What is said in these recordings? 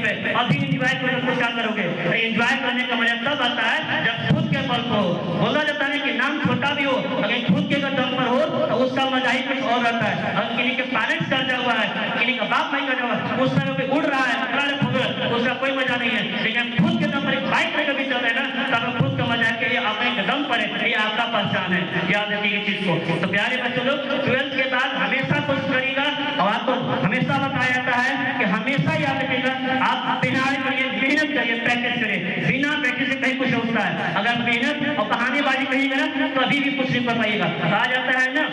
पे, अभी इंजॉय करो तो क्या करोगे? इंजॉय करने का मजा तब आता है जब खुद के बल पर हो। बोला जाता है कि नाम छोटा भी हो, अगर खुद के दम पर हो तो उसका मजा ही कुछ और रहता है। अगर किसी के पेरेंट्स कर्जा हुआ है, किसी का बाप नहीं कर्जा हुआ है, उस समय पे उड़ रहा है, उसका कोई मजा नहीं है। लेकिन खुद के दम पर एक बाइक पे कभी चल रहे हैं ना, तब खुद का मजा है कि ये अपने दम पर है, ये आपका पहचान है। याद रखिए इस चीज को। तो प्यारे बच्चों लोग, 12th के बाद हमेशा कोशिश करिएगा, और आपको हमेशा बताया जाता है कि हमेशा याद रखिएगा, आप मेहनत करिए, मेहनत करिए, प्रैक्टिस करिए। बिना प्रैक्टिस से कहीं कुछ होता है। अगर मेहनत और बहानेबाजी करिएगा ना, तो अभी भी कुछ नहीं कर पाइएगा। कहा जाता है ना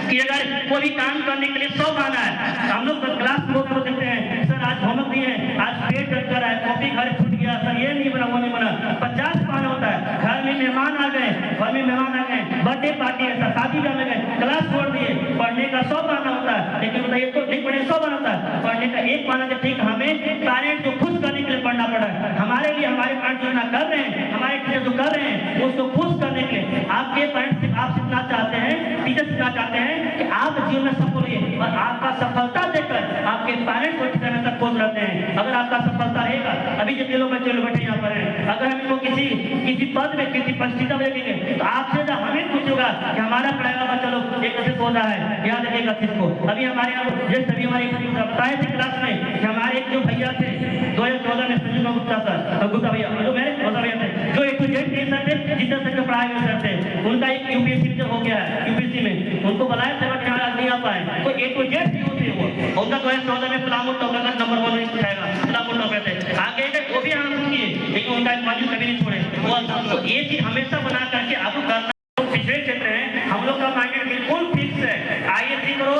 कि अगर कोई भी काम करने के लिए 100 बहाना है, हम लोग क्लास में देखते हैं, सर आज होमवर्क दिए हैं, आज पेट दर्द कर रहा है, कॉपी घर छूट गया, सर ये नहीं बना, वो नहीं बना, 50 बहाना होता है। घर में मेहमान आ गए, बर्थडे पार्टी है, शादी ब्याह में गए, क्लास छोड़ दिए, पढ़ने का 100 बहाना होता है। लेकिन बताइए तो नहीं पढ़ने 100 बहाना होता है, पढ़ने का एक बहाना जो ठीक हमें पेरेंट्स को खुश करने के लिए पढ़ना पड़ा है। हमारे लिए हमारे पेरेंट्स जो ना कर रहे हैं, हमारे टीचर जो कर रहे हैं, उसको खुश करने के लिए आपके पेरेंट्स आप सीखना चाहते हैं, टीचर सीखना चाहते हैं कि आप जीवन में सफल होइए, और आपका सफलता देखकर आपके पेरेंट्स को ठिकाने तक खुश रहते हैं। अगर आपका सफलता रहेगा, अभी जितने लोग बच्चे लोग बैठे यहाँ पर हैं, अगर हम इनको किसी पद में, किसी परिस्थिति में देखेंगे, तो आपसे हमें कुछ होगा कि हमारा पढ़ाएगा बच्चा लोग एक ऐसे सोचा है। याद रखिएगा चीज को। अभी हमारे यहाँ जैसे सभी हमारे बताए थे क्लास में कि हमारे एक जो भैया थे 2014 में, संजीव गुप्ता सर, गुप्ता भैया जो मेरे भैया थे, जो A to Z के सर थे, जितना सर के पढ़ाए हुए सर थे, उनका एक यूपीएससी हो गया है। यूपीएससी में उनको बुलाया था, बट यहाँ नहीं आ पाए, तो A to Z होते वो उनका 2014 में प्लामो टॉपर का नंबर 1 नहीं उठाएगा, प्लामो टॉपर थे, आगे गए वो भी हम किए, लेकिन उनका मौजूद कभी नहीं छोड़े। वो ये चीज हमेशा बना करके आपको करना। पिछड़े क्षेत्र हैं, हम लोग का माइंड बिल्कुल फिक्स है, आईएससी करो,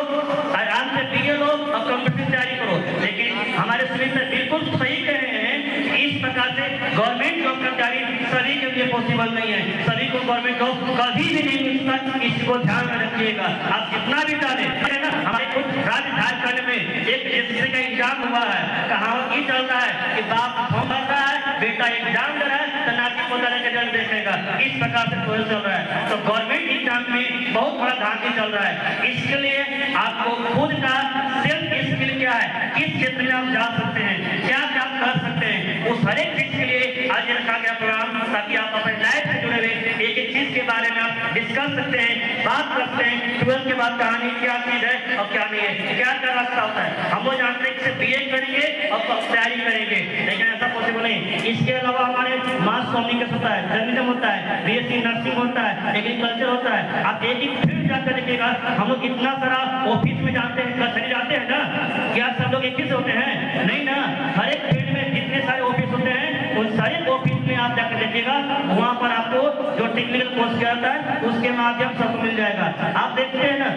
आराम से बीए लो और कंपटीशन तैयारी करो। लेकिन हमारे सुनील सर बिल्कुल सही कह रहे हैं, इस प्रकार से गवर्नमेंट जॉब कर्मचारी सभी के लिए पॉसिबल नहीं है, सभी को गवर्नमेंट जॉब कभी भी नहीं मिलता। इसको ध्यान में रखिएगा। आप जितना भी डालें ना, हमारे कुछ राज्य झारखंड में एक एसएससी का एग्जाम हुआ है, कहावत ये चलता है कि बाप फॉर्म भर रहा है, बेटा एग्जाम दे रहा है, तो नाती पोता लेकर जल देखेगा। इस प्रकार से कोई चल रहा है। तो गवर्नमेंट एग्जाम में बहुत बड़ा धांधली चल रहा है। इसके लिए आपको खुद का सेल्फ स्किल क्या है, किस क्षेत्र में आप जा सकते हैं, क्या क्या कर सकते हैं, उस हर एक चीज के लिए आज रखा गया प्रोग्राम, ताकि आप अपने लाइफ से जुड़े हुए एक एक चीज के बारे में आप डिस्कस सकते हैं, बात करते हैं। 12th के बाद कहानी क्या चीज है और क्या नहीं है, क्या क्या रास्ता होता है। हम लोग जानते हैं कि बीए करेंगे और तैयारी करेंगे, लेकिन ऐसा पॉसिबल नहीं। इसके अलावा हमारे मास कम्युनिकेशन होता है, जर्नलिज्म होता है, बीएससी नर्सिंग होता है, एग्रीकल्चर होता है। आप एक ही फील्ड जाकर देखिएगा, हम लोग इतना सारा ऑफिस में जाते हैं, कचहरी जाते हैं ना, क्या सब लोग एक ही से होते हैं? नहीं ना। हर एक फील्ड में जितने सारे ऑफिस होते हैं, उन सारे ऑफिस में आप जाकर देखिएगा, वहाँ पर आपको जो टेक्निकल कोर्स किया जाता है उसके माध्यम से आपको मिल जाएगा। आप देखते हैं ना,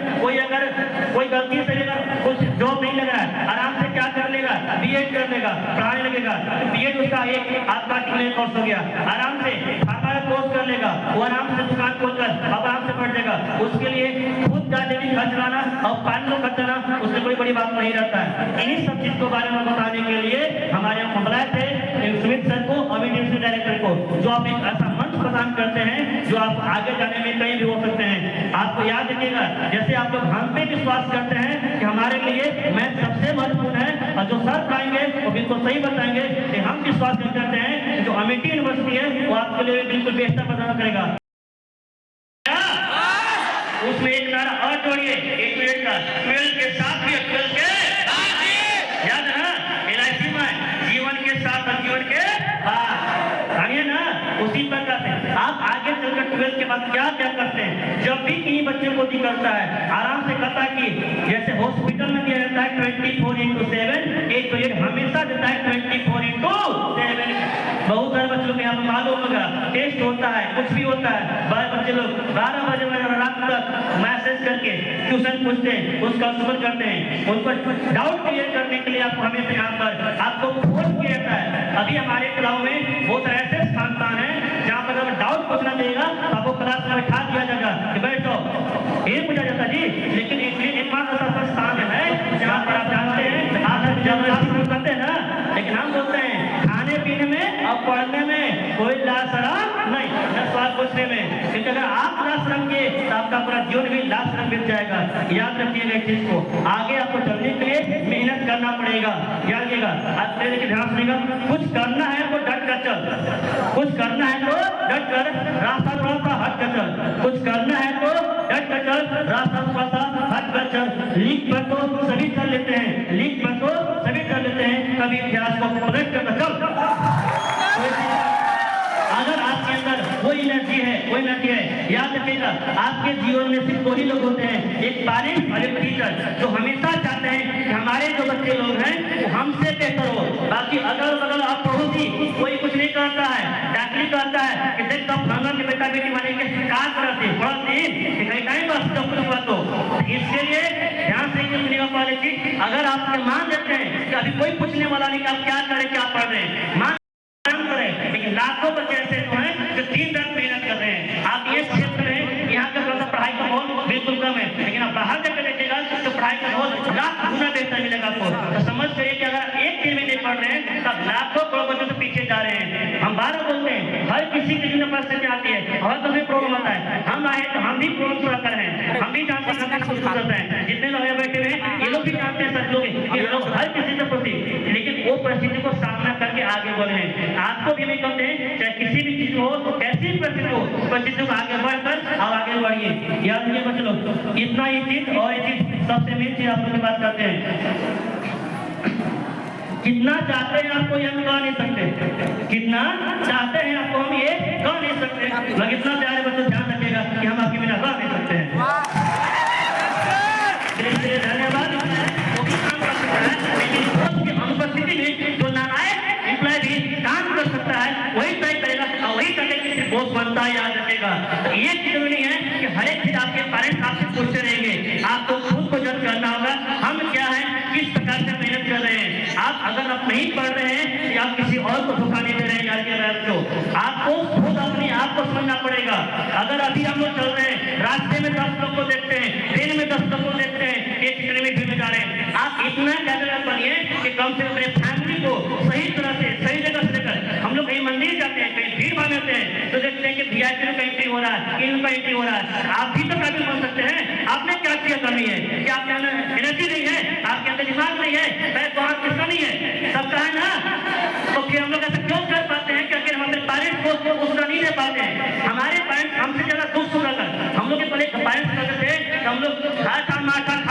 कोई गलती से अगर कुछ जॉब नहीं लग रहा है, आराम से क्या कर लेगा, बीएड कर लेगा, पढ़ाने लगेगा, बीएड उसका एक आपका टेक्निकल कोर्स हो गया। आराम से फार्मा कोर्स कर लेगा, वो आराम से दुकान खोलकर आराम से बढ़ जाएगा। उसके लिए खुद जाने भी खर्च लाना और पानी को खर्च लाना, उससे कोई बड़ी बात नहीं रहता है। इन्हीं सब चीज को बारे में बताने के लिए हमारे यहाँ बुलाए थे सुमित सर को, अमित डिविजनल डायरेक्टर को, जो आप एक ऐसा मंच प्रदान करते हैं जो आप आगे जाने में कहीं भी हो सकते हैं। आपको याद रखिएगा, जैसे आप लोग हम पे विश्वास करते हैं कि हमारे लिए मैथ सबसे महत्वपूर्ण है, और जो सर पढ़ाएंगे वो बिल्कुल सही बताएंगे, कि हम विश्वास करते हैं जो अमेठी यूनिवर्सिटी है वो आपके लिए बिल्कुल बेहतर प्रदान करेगा। उसमें एक नारा और जोड़िए, एक मिनट का, 12 के साथ भी, 12 के याद है ना, LIC में जीवन के साथ और जीवन के बाद, ना उसी प्रकार से आप आगे चलकर 12 के बाद क्या क्या करते हैं। जब भी कहीं बच्चे को दिक्कत है, आराम से कहता है कि जैसे हॉस्पिटल में दिया जाता है 24/7, एक पीरियड हमेशा देता है 24/7। बहुत सारे बच्चे लोग यहाँ पर मालूम होगा, टेस्ट होता है, कुछ भी होता है, बच्चे लोग 12 बजे रात तक मैसेज करके ट्यूशन पूछते हैं, उसका सुमन करते हैं, उनको डाउट क्लियर करने के लिए आपको हमेशा यहाँ पर आपको फोन किया जाता है। अभी हमारे क्लास में बहुत ऐसे संस्थान है जहाँ पर अगर डाउट पूछना देगा तो आपको क्लास में बैठा दिया जाएगा कि बैठो, ये पूछा जाता जी। लेकिन एक मात्र ऐसा स्थान है जहाँ पर आप जानते हैं, आप जब करते हैं ना, लेकिन हम बोलते हैं खाने पीने में और पढ़ने में कोई लाशरम नहीं, न सवाल पूछने में। क्योंकि अगर आप लाशरम के आपका पूरा जीवन भी लास्ट में मिल जाएगा। याद रखिएगा इस चीज को, आगे आपको चलने के लिए मेहनत करना पड़ेगा। याद रखिएगा, आज मेरे देखिए ध्यान सुनिएगा, कुछ करना है तो डट कर चल, कुछ करना है तो डट कर, रास्ता थोड़ा सा हट कर चल, कुछ करना है तो डट कर चल, रास्ता थोड़ा सा हट कर चल। लीक पर तो सभी कर लेते हैं, लीक पर तो सभी कर लेते हैं, कभी इतिहास को पलट कर चल। अगर आपके अंदर वो एनर्जी है, वो एनर्जी है, याद रखिएगा आपके जीवन में सिर्फ वही लोग होते हैं, एक पेरेंट्स और एक टीचर, जो हमेशा चाहते हैं कि हमारे जो बच्चे लोग हैं वो हमसे बेहतर हो। बाकी अगल बगल आप पड़ोसी कोई कुछ नहीं करता है, डाकली करता है कि देख कब फलाना के बेटा बेटी बने के क्या करते बड़ा दिन कहीं बस जब कुछ हुआ तो। इसके लिए ध्यान से सुनिएगा पहले चीज, अगर आप मान देते हैं कि अभी कोई पूछने वाला नहीं कि आप क्या करें क्या पढ़ रहे हैं, मान करें, लेकिन लाखों बच्चे ऐसे तो हैं जो दिन रात मेहनत कर रहे हैं। आप ये क्षेत्र में यहाँ का थोड़ा सा पढ़ाई का माहौल बिल्कुल कम है, लेकिन आप बाहर जाकर देखिएगा तो पढ़ाई का माहौल लाख गुना बेहतर मिलेगा आपको। तो समझ करिए कि अगर एक दिन में नहीं पढ़ रहे हैं तब लाखों करोड़ बच्चों से पीछे जा रहे हैं। हम बार बोलते हैं हर किसी के जीवन में परिस्थिति आती है और कभी प्रॉब्लम आता है, हम आए तो हम भी प्रॉब्लम पूरा कर रहे हैं, हम भी जानते हैं हम खूबसूरत है, जितने लोग बैठे हुए हैं ये लोग भी जानते हैं, सब लोग ये लोग हर किसी से प्रति, लेकिन वो परिस्थिति को सामना करके आगे बढ़े हैं। आपको भी नहीं कहते हैं चाहे किसी भी चीज हो, कैसी परिस्थिति हो, परिस्थिति को आगे बढ़कर और आगे बढ़िए। याद रखिए बच्चे लोग, इतना ही चीज और ये चीज सबसे मेन चीज आप लोग की बात करते हैं, कितना चाहते हैं आपको ये हम कह नहीं सकते, कितना चाहते हैं आपको हम ये कह नहीं सकते, मगर इतना प्यारे बच्चों ध्यान रखिएगा कि हम आपके बिना कह नहीं सकते हैं। धन्यवाद, वो भी काम कर सकता है, लेकिन उसकी अनुपस्थिति में जो नारायण एम्प्लॉय भी काम कर सकता है वही तय करेगा और वही करने के लिए बोस बनता है। याद रखेगा ये जरूरी है कि हर एक चीज आपके पेरेंट्स आपसे पूछते रहेंगे, आपको खुद को जज करना होगा हम क्या है, किस प्रकार से मेहनत कर रहे हैं। आप अगर आप नहीं पढ़ रहे हैं या आप किसी और को धोखा नहीं दे रहे हैं, याद रखिएगा आपको खुद अपने आप को समझना पड़ेगा। अगर अभी हम लोग चल रहे हैं रास्ते में 10 लोग को देखते हैं, ट्रेन में 10 लोग को देखते हैं, एक ट्रेन में भीड़ में जा रहे हैं, आप इतना कैपेबल बनिए कि कम से कम अपने फैमिली को सही तरह से सही जगह से लेकर, हम लोग कहीं मंदिर जाते हैं कहीं भीड़ भाड़ जाते हैं तो देखते हैं कि वीआईपी का एंट्री हो रहा है, इनका एंट्री हो रहा है, आप भी तो काबिल बन सकते हैं। आपने क्या किया कमी है कि आपके अंदर एनर्जी नहीं है, आपके अंदर दिमाग नहीं है, पैर तो हाथ किसका नहीं है, सबका है ना। तो फिर हम लोग ऐसा क्यों कर पाते हैं कि अगर हम अपने पेरेंट्स को उसका नहीं दे पाते हैं, हमारे पेरेंट्स हमसे ज्यादा दुख सुना कर, हम लोग के पहले पेरेंट्स करते थे हम लोग खा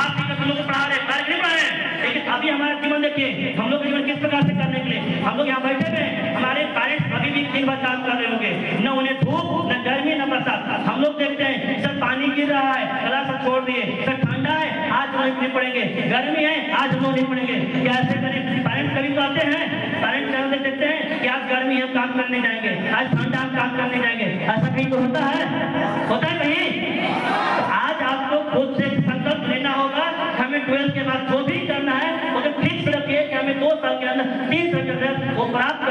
पी कर हम लोग को पढ़ा रहे नहीं पढ़ा रहे, लेकिन अभी हमारा जीवन देखिए हम लोग जीवन किस प्रकार से करने के लिए हम लोग यहाँ बैठे हुए, हमारे पेरेंट्स अभी भी दिन भर काम कर रहे होंगे, न उन्हें धूप न गर्मी न बरसात। हम लोग देखते हैं सर पानी गिर रहा है कला सब छोड़ दिए, सर ठंडा है आज हम नहीं पड़ेंगे, गर्मी है आज हम लोग नहीं पड़ेंगे, कैसे करें। पेरेंट्स कभी कहते हैं, पेरेंट्स कहते देखते हैं कि आज गर्मी है काम करने जाएंगे, आज ठंडा हम काम करने जाएंगे, ऐसा कहीं तो होता है कहीं। आज आपको खुद से संकल्प लेना होगा, हमें 12 के बाद जो भी करना है वो फिक्स रखिए कि हमें 2 साल के अंदर 3 साल के अंदर वो प्राप्त